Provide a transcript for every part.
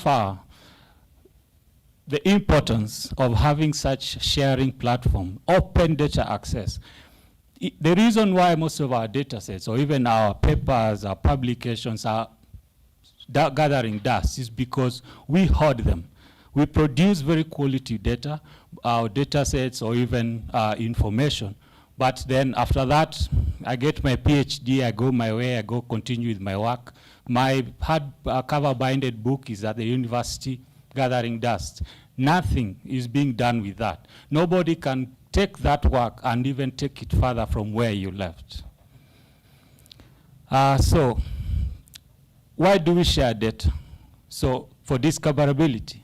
far the importance of having such sharing platform, open data access. The reason why most of our data sets, or even our papers, our publications are gathering dust is because we hoard them. We produce very quality data, our data sets or even information. But then after that, I get my PhD, I go my way, I go continue with my work. My hardcover binded book is at the university gathering dust. Nothing is being done with that. Nobody can take that work and even take it further from where you left. So why do we share data? So for discoverability,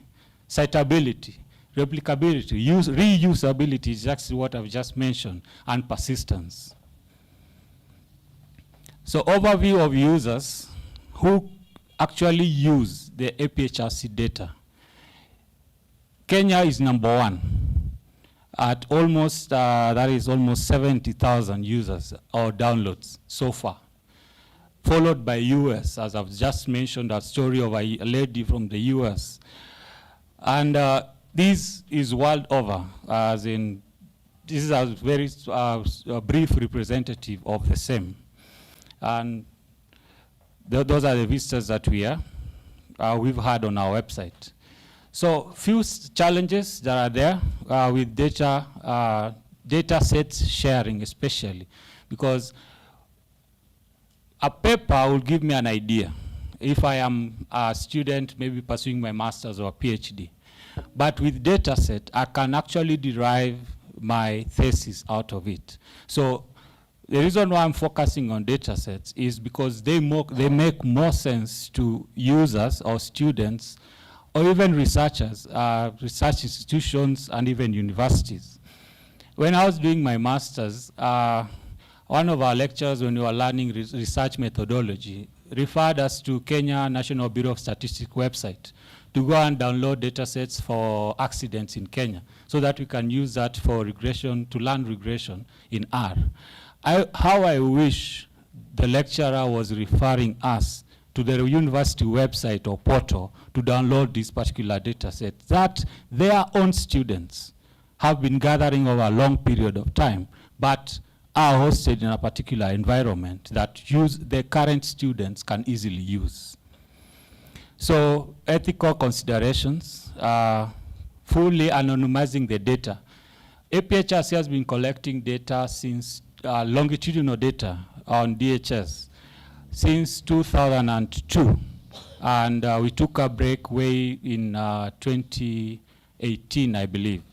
citability, replicability, reusability is actually what I've just mentioned, and persistence. So overview of users who actually use the Aphrc data. Kenya is number 1 at almost, that is almost 70,000 users or downloads so far. Followed by US, as I've just mentioned, a story of a lady from the US. And this is world over, as in, this is a very brief representative of the same. And those are the visitors that we've had on our website. So few challenges that are there with data sets sharing especially, because a paper will give me an idea if I am a student maybe pursuing my master's or PhD. But with data set, I can actually derive my thesis out of it. So the reason why I'm focusing on data sets is because they make more sense to users or students or even researchers, research institutions, and even universities. When I was doing my master's, one of our lecturers, when we were learning research methodology, referred us to Kenya National Bureau of Statistics website to go and download data sets for accidents in Kenya so that we can use that for regression, to learn regression in R. How I wish the lecturer was referring us to the university website or portal to download this particular data set that their own students have been gathering over a long period of time, but are hosted in a particular environment that the current students can easily use. So ethical considerations, fully anonymizing the data. Aphrc has been collecting data since longitudinal data on DHS since 2002, and we took a break way in 2018, I believe.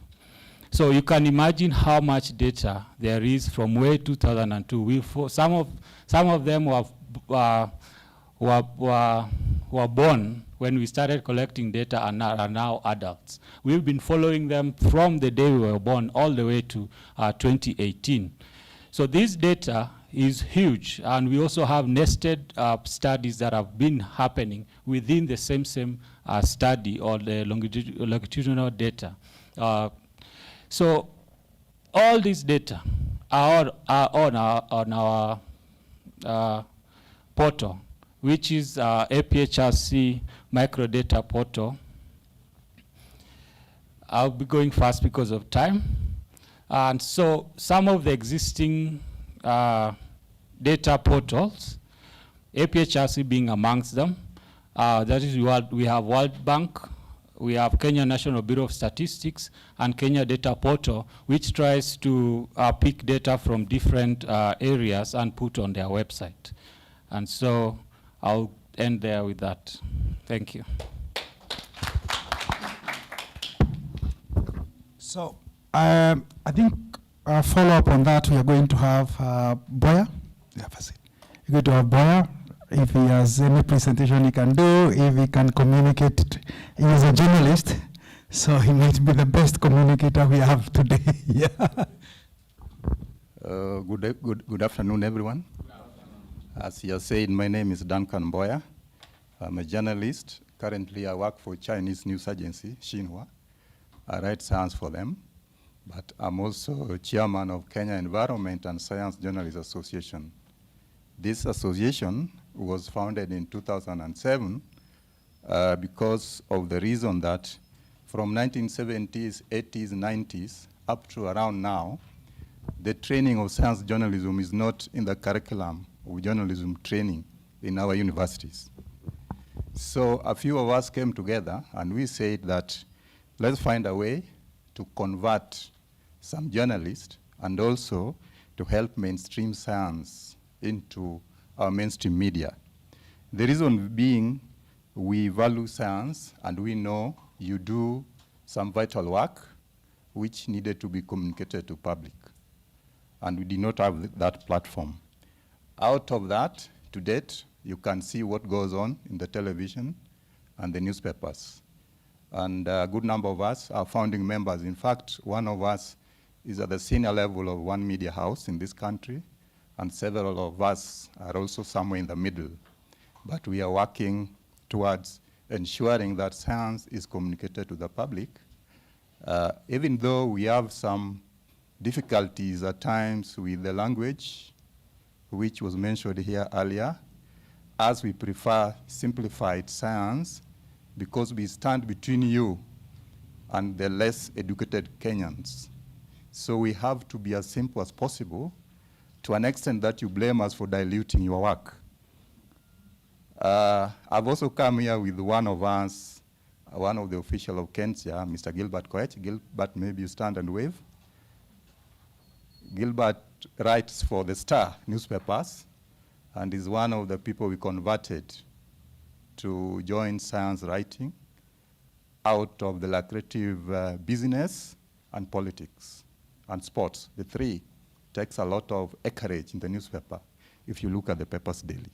So you can imagine how much data there is from way 2002. Some of them were born when we started collecting data and are now adults. We've been following them from the day we were born all the way to 2018. So this data is huge, and we also have nested studies that have been happening within the same study or the longitudinal data. So all these data are on our portal, which is Aphrc microdata portal. I'll be going fast because of time. And so some of the existing data portals, Aphrc being amongst them, that is we have World Bank, we have Kenya National Bureau of Statistics, and Kenya Data Portal, which tries to pick data from different areas and put on their website. And so I'll end there with that. Thank you. So I think a follow-up on that, we are going to have Boya. Yeah, that's it. We're going to have Boya. If he has any presentation he can do, if he can communicate, he is a journalist, so he might be the best communicator we have today. Yeah. Good afternoon, everyone. As you said, my name is Duncan Boya. I'm a journalist. Currently, I work for Chinese news agency, Xinhua. I write science for them, but I'm also chairman of Kenya Environment and Science Journalists Association. This association was founded in 2007 because of the reason that from 1970s, 80s, 90s, up to around now, the training of science journalism is not in the curriculum of journalism training in our universities. So a few of us came together and we said that let's find a way to convert some journalists and also to help mainstream science into our mainstream media. The reason being, we value science and we know you do some vital work which needed to be communicated to public. And we did not have that platform. Out of that, to date, you can see what goes on in the television and the newspapers. And a good number of us are founding members. In fact, one of us is at the senior level of one media house in this country, and several of us are also somewhere in the middle. But we are working towards ensuring that science is communicated to the public, even though we have some difficulties at times with the language, which was mentioned here earlier, as we prefer simplified science because we stand between you and the less educated Kenyans. So we have to be as simple as possible to an extent that you blame us for diluting your work. I've also come here with one of us, one of the officials of Kenya, Mr. Gilbert Koech. Gilbert, maybe you stand and wave. Gilbert writes for the Star newspapers and is one of the people we converted to join science writing out of the lucrative business and politics and sports. The three takes a lot of acreage in the newspaper if you look at the papers daily.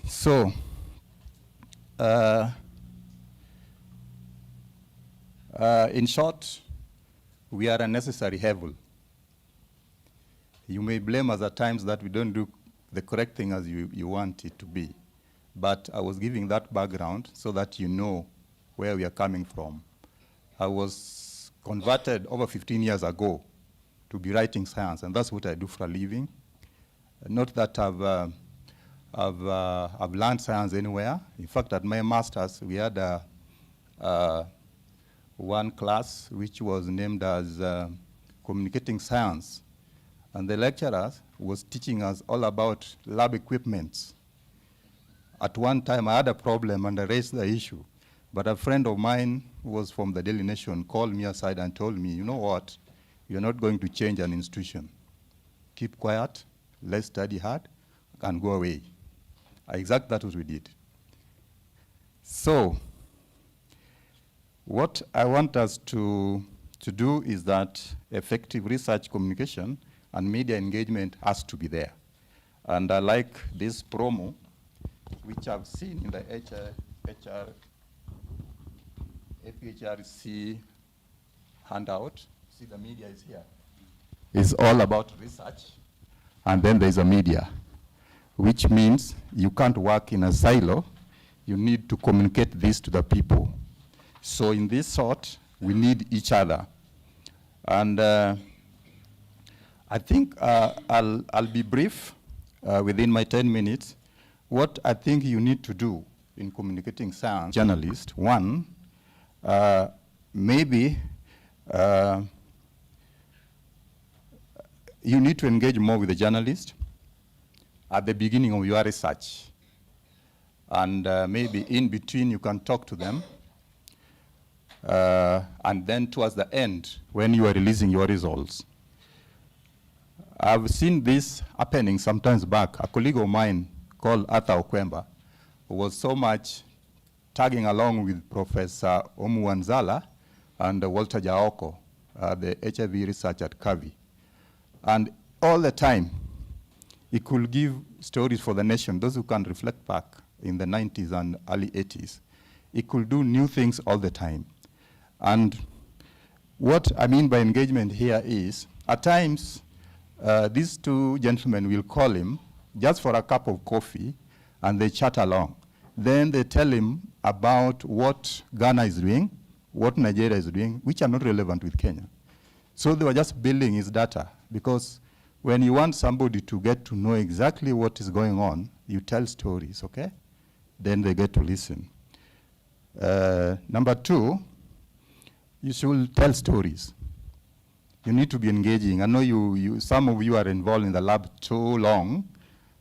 So, in short, we are a necessary evil. You may blame us at times that we don't do the correct thing as you want it to be. But I was giving that background so that you know where we are coming from. I was converted over 15 years ago to be writing science, and that's what I do for a living. Not that I've learned science anywhere. In fact, at my master's, we had one class which was named as Communicating Science. And the lecturer was teaching us all about lab equipments. At one time, I had a problem and I raised the issue. But a friend of mine who was from the Daily Nation called me aside and told me, you know what, you're not going to change an institution. Keep quiet, let's study hard, and go away. Exactly that's what we did. So, what I want us to do is that effective research communication and media engagement has to be there. And I like this promo, which I've seen in the APHRC handout. See, the media is here. It's all about research, and then there's a media, which means you can't work in a silo. You need to communicate this to the people. So in this sort, we need each other. And I think I'll be brief within my 10 minutes. What I think you need to do in communicating science, journalist, one, maybe you need to engage more with the journalist at the beginning of your research. And maybe in between you can talk to them. And then towards the end, when you are releasing your results. I've seen this happening sometimes back. A colleague of mine called Arthur Okwemba was so much tagging along with Professor Omuwanzala and Walter Jaoko, the HIV research at Kavi. And all the time, he could give stories for the nation, those who can reflect back in the 90s and early 80s. He could do new things all the time. And what I mean by engagement here is, at times, these two gentlemen will call him just for a cup of coffee, and they chat along. Then they tell him about what Ghana is doing, what Nigeria is doing, which are not relevant with Kenya. So they were just building his data, because when you want somebody to get to know exactly what is going on, you tell stories, okay? then they get to listen. Number two, you should tell stories. You need to be engaging. I know some of you are involved in the lab too long,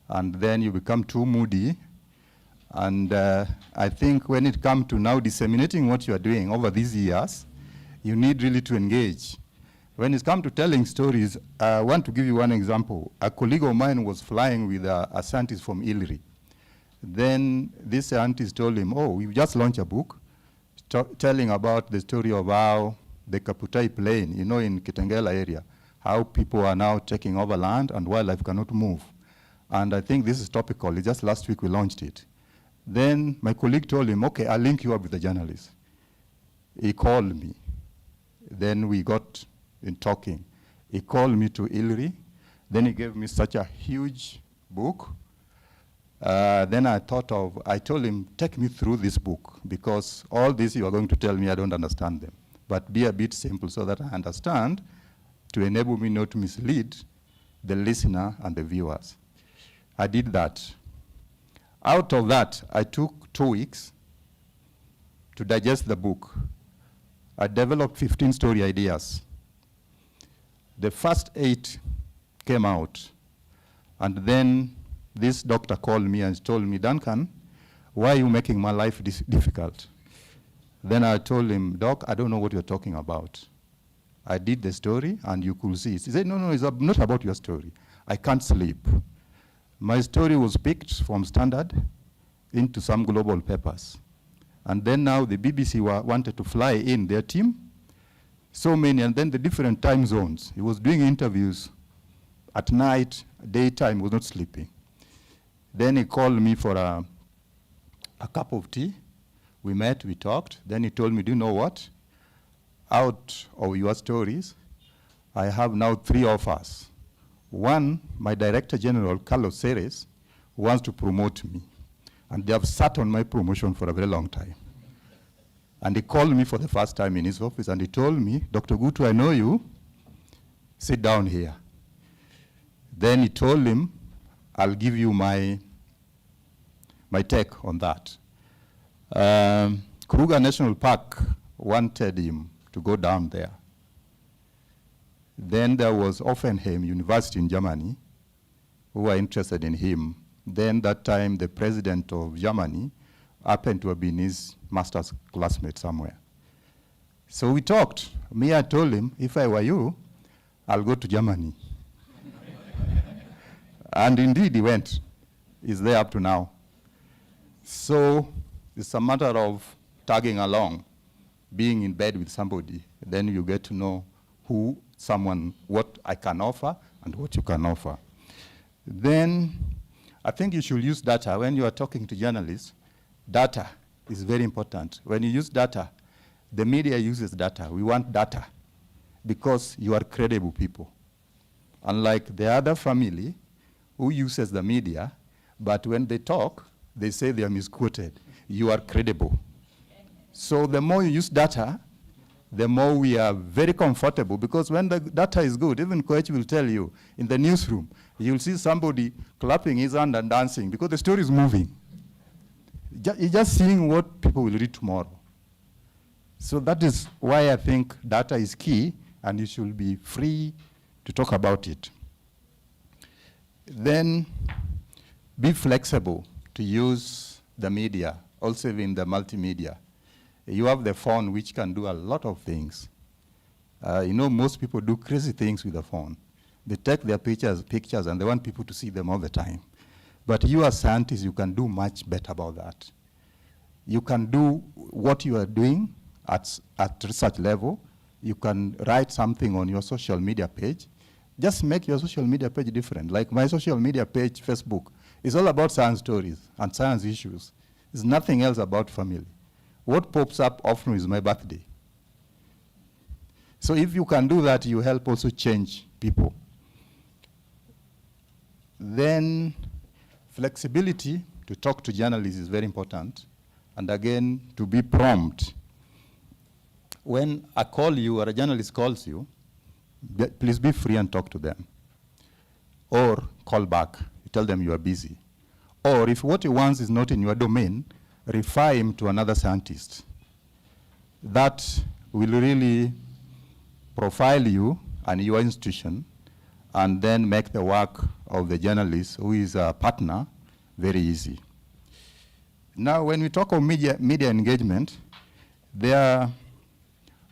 and then you become too moody. And I think when it comes to now disseminating what you are doing over these years, you need really to engage. When it comes to telling stories, I want to give you one example. A colleague of mine was flying with a scientist from Aphrc. Then this scientist told him, oh, we've just launched a book telling about the story of how the Kaputai plain, you know, in Kitengela area, how people are now taking over land and wildlife cannot move. And I think this is topical. It's just last week we launched it. Then my colleague told him, okay, I'll link you up with the journalist. He called me. Then we got in talking. He called me to Aphrc. Then he gave me such a huge book. Then I told him, take me through this book, because all this you are going to tell me, I don't understand them. But be a bit simple so that I understand, to enable me not to mislead the listener and the viewers. I did that. Out of that, I took 2 weeks to digest the book. I developed 15 story ideas. The first 8 came out, and then this doctor called me and told me, Duncan, why are you making my life difficult? Then I told him, Doc, I don't know what you're talking about. I did the story, and you could see it. He said, no, it's not about your story. I can't sleep. My story was picked from Standard into some global papers. And then now the BBC wanted to fly in their team, so many, and then the different time zones. He was doing interviews at night, daytime, was not sleeping. Then he called me for a cup of tea. We met, we talked. Then he told me, do you know what? Out of your stories, I have now 3 offers. One, my Director General, Carlos Ceres, wants to promote me. And they have sat on my promotion for a very long time. And he called me for the first time in his office, and he told me, Dr. Gutu, I know you. Sit down here. Then he told him, I'll give you my take on that. Kruger National Park wanted him to go down there. Then there was Offenheim University in Germany who were interested in him. Then that time the president of Germany happened to have been his master's classmate somewhere. So we talked. I told him, if I were you, I'll go to Germany. And indeed he went. He's there up to now. So it's a matter of tagging along, being in bed with somebody. Then you get to know what I can offer and what you can offer. Then I think you should use data. When you are talking to journalists, data is very important. When you use data, the media uses data. We want data because you are credible people. Unlike the other family who uses the media, but when they talk, they say they are misquoted. You are credible. So the more you use data, the more we are very comfortable, because when the data is good, even Coach will tell you, in the newsroom, you'll see somebody clapping his hand and dancing because the story is moving. You're just seeing what people will read tomorrow. So that is why I think data is key, and you should be free to talk about it. Then be flexible to use the media, also in the multimedia. You have the phone, which can do a lot of things. Most people do crazy things with the phone. They take their pictures, and they want people to see them all the time. But you as scientists, you can do much better about that. You can do what you are doing at research level. You can write something on your social media page. Just make your social media page different. Like my social media page, Facebook, is all about science stories and science issues. It's nothing else about family. What pops up often is my birthday. So if you can do that, you help also change people. Then flexibility to talk to journalists is very important. And again, to be prompt. When I call you or a journalist calls you, please be free and talk to them. Or call back. You tell them you are busy. Or if what he wants is not in your domain, refer him to another scientist. That will really profile you and your institution, and then make the work of the journalist, who is a partner, very easy. Now, when we talk of media engagement,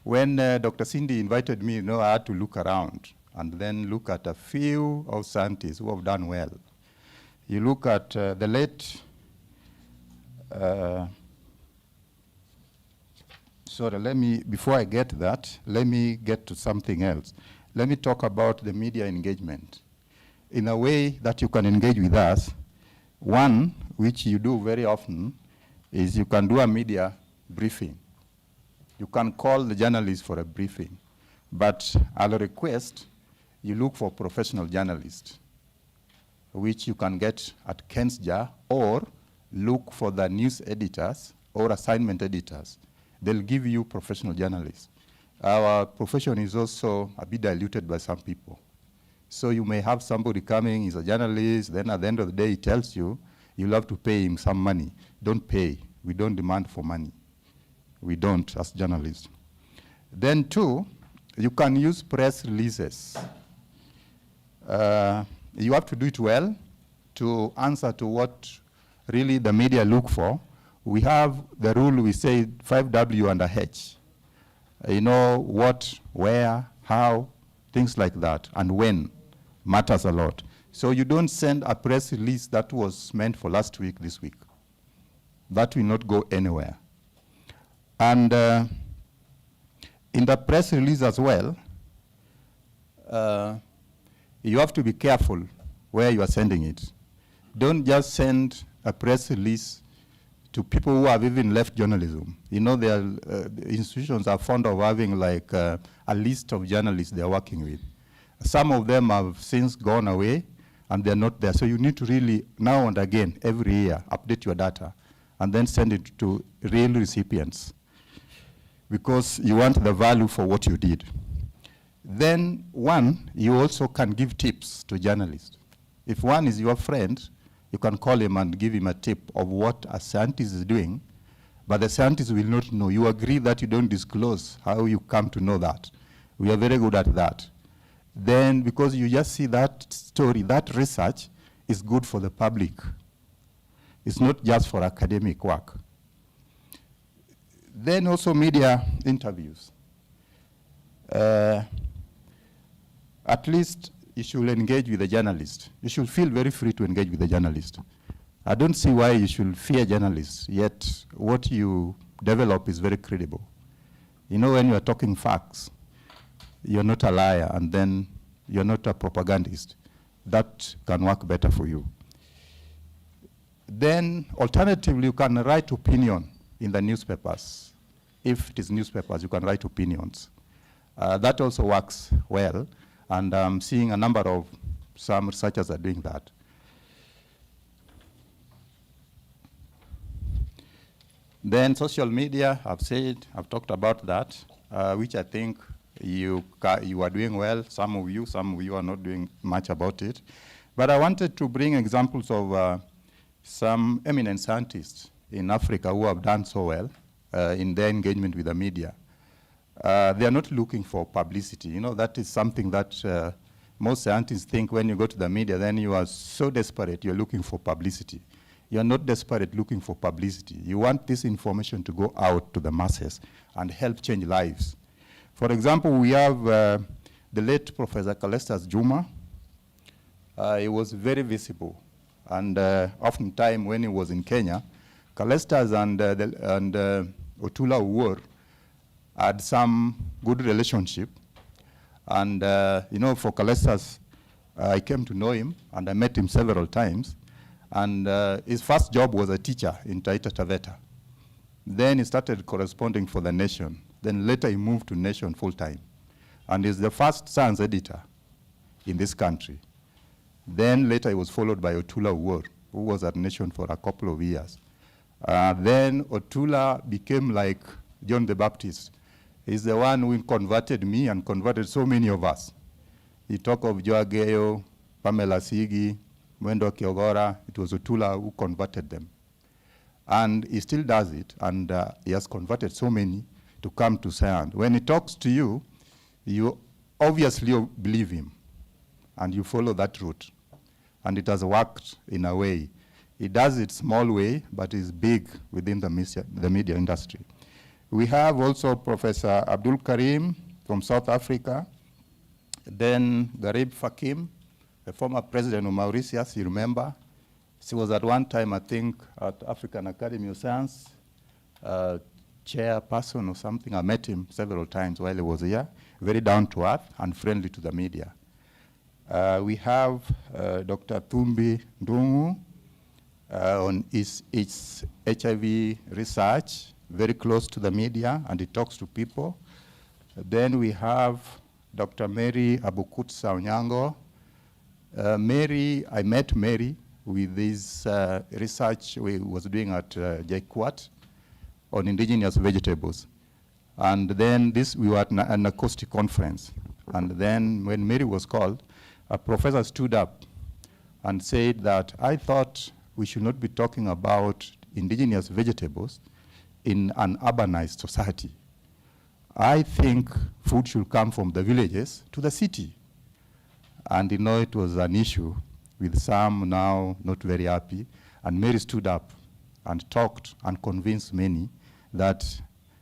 when Dr. Cindy invited me, I had to look around and then look at a few of scientists who have done well. You look at the late, before I get that, let me get to something else. Let me talk about the media engagement. In a way that you can engage with us, one, which you do very often, is you can do a media briefing. You can call the journalist for a briefing, but I'll request you look for professional journalists, which you can get at Kensja, or look for the news editors or assignment editors. They'll give you professional journalists. Our profession is also a bit diluted by some people. So you may have somebody coming, he's a journalist, then at the end of the day he tells you, you'll have to pay him some money. Don't pay. We don't demand for money. We don't as journalists. Then two, you can use press releases. You have to do it well to answer to what really the media look for. We have the rule, we say 5W and a H. You know what, where, how, things like that, and when matters a lot. So you don't send a press release that was meant for last week, this week. That will not go anywhere. And in the press release as well, you have to be careful where you are sending it. Don't just send a press release to people who have even left journalism. You know, the institutions are fond of having like a list of journalists they're working with. Some of them have since gone away and they're not there. So you need to really, now and again, every year, update your data and then send it to real recipients, because you want the value for what you did. Then one, you also can give tips to journalists. If one is your friend, you can call him and give him a tip of what a scientist is doing, but the scientist will not know. You agree that you don't disclose how you come to know that. We are very good at that. Then because you just see that story, that research is good for the public. It's not just for academic work. Then also media interviews. At least you should engage with the journalist. You should feel very free to engage with the journalist. I don't see why you should fear journalists, yet what you develop is very credible. You know, when you are talking facts, you're not a liar, and then you're not a propagandist. That can work better for you. Then, alternatively, you can write opinion in the newspapers. If it is newspapers, you can write opinions. That also works well, and I'm seeing a number of some researchers are doing that. Then social media, I've talked about that, which I think you are doing well. Some of you are not doing much about it. But I wanted to bring examples of some eminent scientists in Africa who have done so well in their engagement with the media. They are not looking for publicity. You know, that is something that most scientists think when you go to the media, then you are so desperate, you're looking for publicity. You're not desperate looking for publicity. You want this information to go out to the masses and help change lives. For example, we have the late Professor Calestas Juma. He was very visible. And oftentimes when he was in Kenya, Calestas and Otula Uwor had some good relationship. And you know, for Calestas, I came to know him and I met him several times. And his first job was a teacher in Taita Taveta. Then he started corresponding for The Nation. Then later he moved to Nation full-time. And he's the first science editor in this country. Then later he was followed by Otula Uwor, who was at Nation for a couple of years. Then Otula became like John the Baptist. He's the one who converted me and converted so many of us. He talked of Joageyo, Pamela Sigi, Mwendo Kiogora, it was Utula who converted them. And he still does it, and he has converted so many to come to science. When he talks to you, you obviously believe him, and you follow that route. And it has worked in a way. He does it small way, but is big within the media industry. We have also Professor Abdul Karim from South Africa, then Garib Fakim, the former president of Mauritius, you remember. He was at one time, I think, at African Academy of Science, chairperson or something. I met him several times while he was here. Very down to earth and friendly to the media. We have Dr. Thumbi Ndungu on his HIV research, very close to the media, and he talks to people. Then we have Dr. Mary Abukutsa Onyango. I met Mary with this research we was doing at JKUAT on indigenous vegetables. And then we were at an acoustic conference. And then when Mary was called, a professor stood up and said that I thought we should not be talking about indigenous vegetables in an urbanized society. I think food should come from the villages to the city. And you know, it was an issue with some now not very happy. And Mary stood up and talked and convinced many that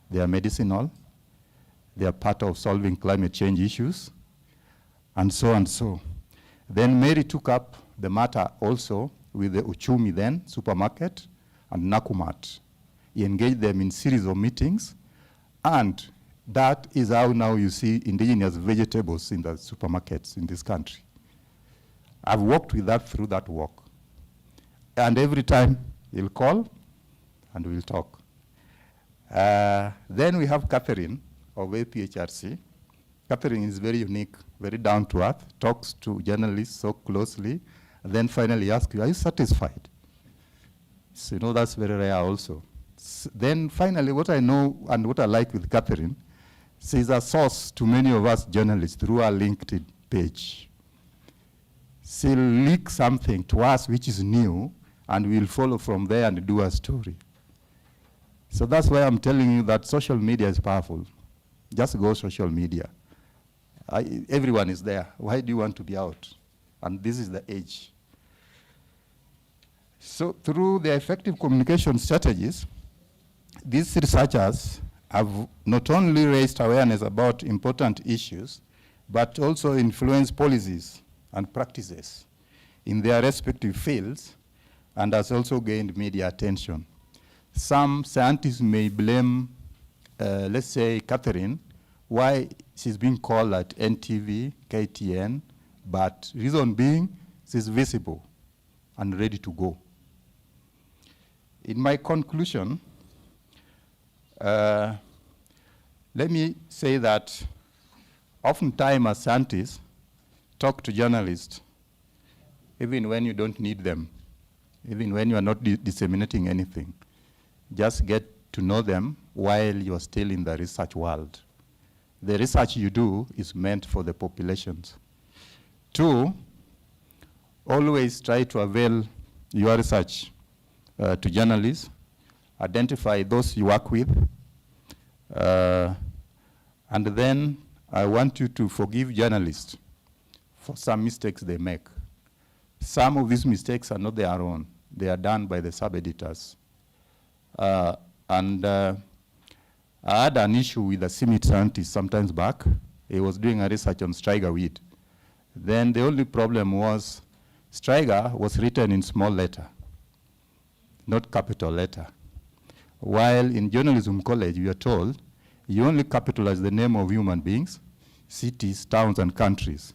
they are medicinal, they are part of solving climate change issues, and so and so. Then Mary took up the matter also with the Uchumi then, supermarket, and Nakumat. He engaged them in series of meetings, and that is how now you see indigenous vegetables in the supermarkets in this country. I've worked with that through that work. And every time he'll call and we'll talk. Then we have Catherine of APHRC. Catherine is very unique, very down to earth, talks to journalists so closely, and then finally asks you, are you satisfied? So you know that's very rare also. Then finally what I know and what I like with Catherine, she's a source to many of us journalists through our LinkedIn page. She'll leak something to us which is new, and we'll follow from there and do a story. So that's why I'm telling you that social media is powerful. Just go social media. Everyone is there. Why do you want to be out? And this is the age. So through the effective communication strategies, these researchers have not only raised awareness about important issues, but also influenced policies and practices in their respective fields, and has also gained media attention. Some scientists may blame, let's say, Catherine, why she's being called at NTV, KTN, but reason being, she's visible and ready to go. In my conclusion, let me say that oftentimes as scientists, talk to journalists, even when you don't need them, even when you are not disseminating anything. Just get to know them while you are still in the research world. The research you do is meant for the populations. 2, always try to avail your research to journalists, identify those you work with, and then I want you to forgive journalists for some mistakes they make. Some of these mistakes are not their own. They are done by the sub-editors. I had an issue with a CIMMYT scientist sometimes back. He was doing a research on striga weed. Then the only problem was striga was written in small letter, not capital letter. While in journalism college, we are told you only capitalize the name of human beings, cities, towns, and countries,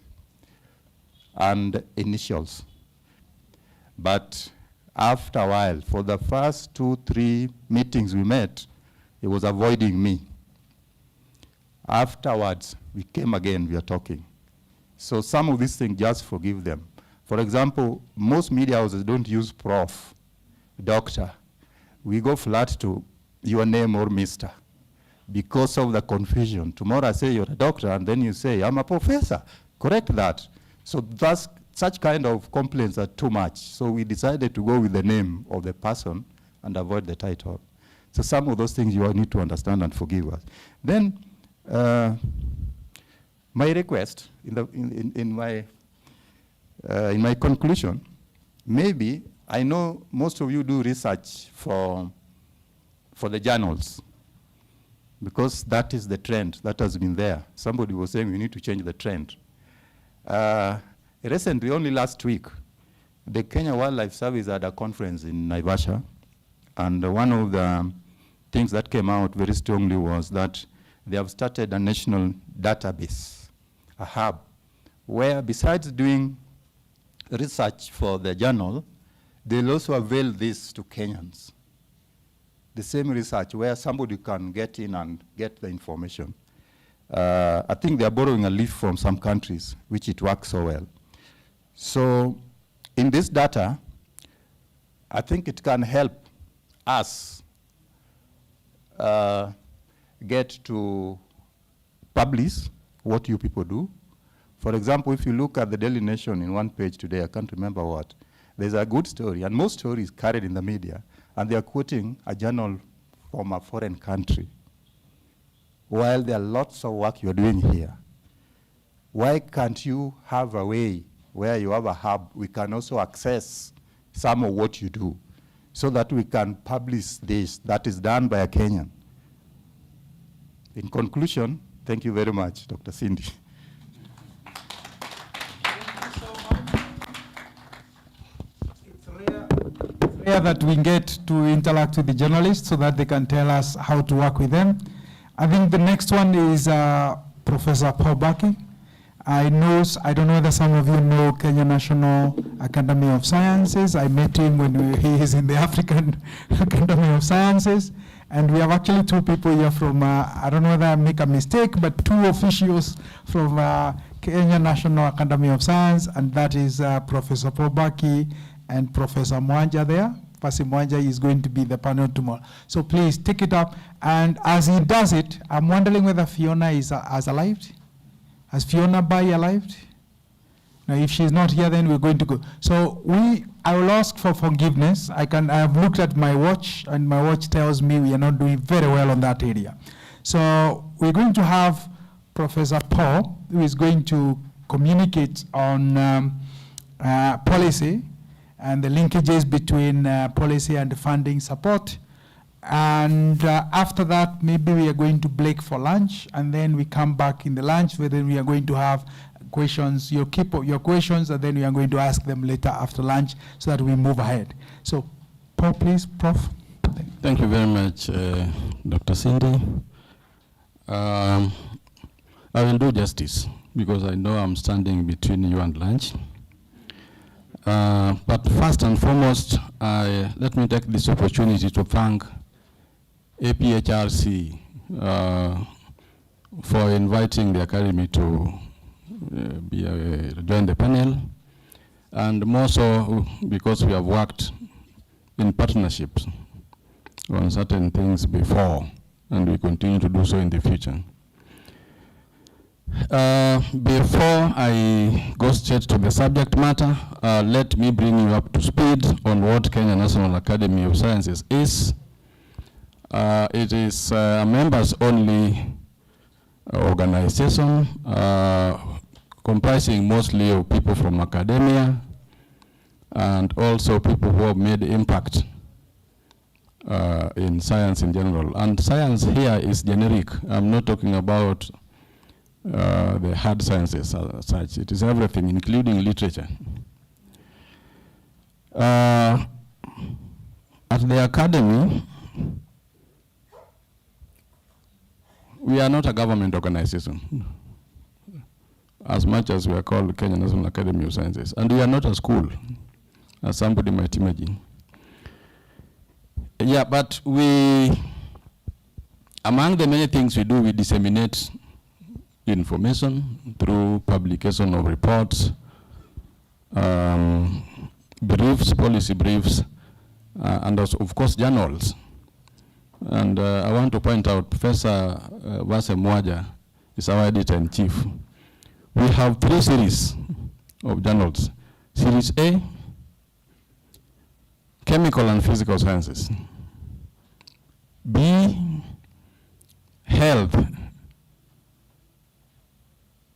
and initials. But after a while, for the first 2-3 meetings we met, he was avoiding me. Afterwards, we came again, we are talking. So some of these things, just forgive them. For example, most media houses don't use prof, doctor. We go flat to your name or mister because of the confusion. Tomorrow I say you're a doctor, and then you say, I'm a professor. Correct that. So that's such kind of complaints are too much. So we decided to go with the name of the person and avoid the title. So some of those things you all need to understand and forgive us. Then my request in my conclusion, maybe I know most of you do research for the journals, because that is the trend that has been there. Somebody was saying we need to change the trend. Recently, only last week, the Kenya Wildlife Service had a conference in Naivasha, and one of the things that came out very strongly was that they have started a national database, a hub, where besides doing research for the journal, they'll also avail this to Kenyans. The same research where somebody can get in and get the information. I think they're borrowing a leaf from some countries, which it works so well. So in this data, I think it can help us get to publish what you people do. For example, if you look at the Daily Nation in one page today, I can't remember what, there's a good story, and most stories carried in the media, and they are quoting a journal from a foreign country. While there are lots of work you're doing here, why can't you have a way where you have a hub, we can also access some of what you do, so that we can publish this that is done by a Kenyan? In conclusion, thank you very much, Dr. Cindy. Rare that we get to interact with the journalists so that they can tell us how to work with them. I think the next one is Professor Paul Baki. I don't know whether some of you know Kenya National Academy of Sciences. I met him when he is in the African Academy of Sciences. And we have actually two people here from, I don't know whether I make a mistake, but two officials from Kenya National Academy of Science, and that is Professor Paul Baki and Professor Mwanja there. Professor Mwanja is going to be the panel tomorrow. So please take it up. And as he does it, I'm wondering whether Fiona is alive. Has Fiona Bai arrived? Now, if she's not here, then we're going to go. So I will ask for forgiveness. I have looked at my watch, and my watch tells me we are not doing very well on that area. So we're going to have Professor Paul, who is going to communicate on policy and the linkages between policy and funding support. And after that, maybe we are going to break for lunch, and then we come back in the lunch, where then we are going to have questions. You keep your questions, and then we are going to ask them later after lunch, so that we move ahead. So, Paul, please, Prof. Thank you very much, Dr. Cindy. I will do justice, because I know I'm standing between you and lunch. But first and foremost, let me take this opportunity to thank Aphrc for inviting the Academy to join the panel, and more so because we have worked in partnerships on certain things before, and we continue to do so in the future. Before I go straight to the subject matter, let me bring you up to speed on what Kenya National Academy of Sciences is. It is a members-only organization comprising mostly of people from academia and also people who have made impact in science in general. And science here is generic. I'm not talking about the hard sciences as such. It is everything, including literature. At the Academy, we are not a government organization, as much as we are called Kenya National Academy of Sciences. And we are not a school, as somebody might imagine. Yeah, but among the many things we do, we disseminate information through publication of reports, briefs, policy briefs, and also, of course, journals. And I want to point out Professor Vase Mwaja is our editor-in-chief. We have 3 series of journals. Series A, chemical and physical sciences. B, health,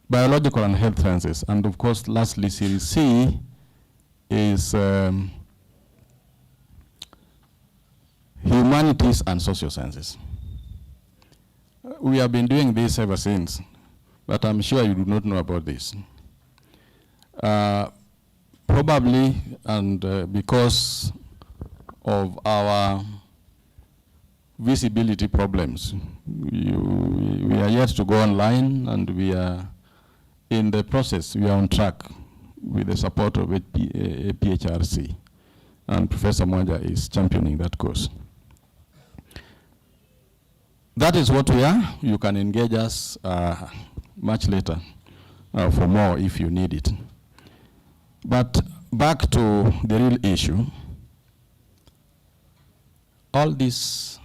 biological and health sciences. And of course, lastly, Series C is humanities and social sciences. We have been doing this ever since, but I'm sure you do not know about this. Probably, and because of our visibility problems, we are yet to go online, and we are in the process. We are on track with the support of Aphrc, and Professor Mwanja is championing that course. That is what we are. You can engage us much later for more if you need it. But back to the real issue. All these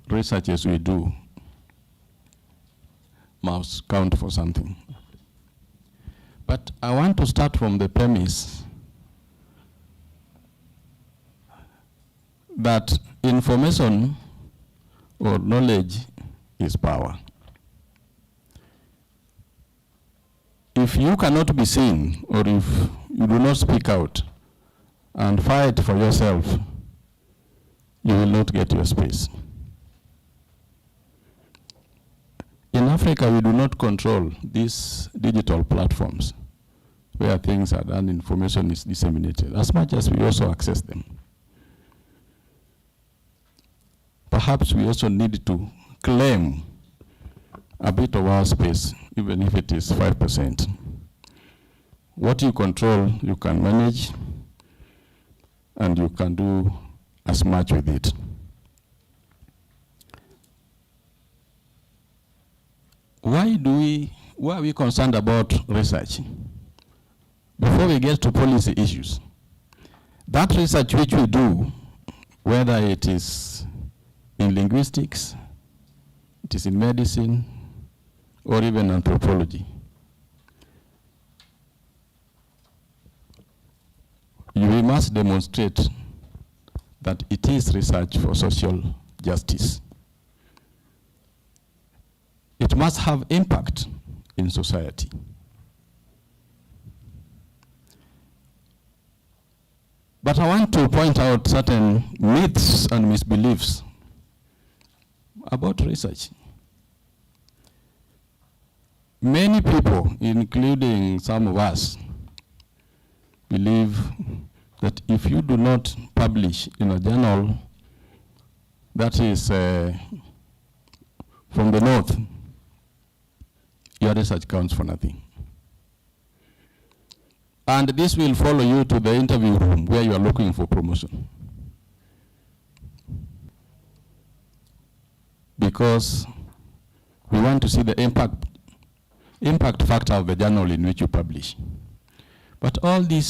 researches we do must count for something. But I want to start from the premise that information or knowledge is power. If you cannot be seen, or if you do not speak out and fight for yourself, you will not get your space. In Africa, we do not control these digital platforms where things are done, information is disseminated, as much as we also access them. Perhaps we also need to claim a bit of our space, even if it is 5%. What you control, you can manage, and you can do as much with it. Why are we concerned about research? Before we get to policy issues, that research which we do, whether it is in linguistics, it is in medicine, or even anthropology, we must demonstrate that it is research for social justice. It must have impact in society. But I want to point out certain myths and misbeliefs about research. Many people, including some of us, believe that if you do not publish in a journal that is from the north, your research counts for nothing. And this will follow you to the interview room where you are looking for promotion. Because we want to see the impact factor of the journal in which you publish. But all these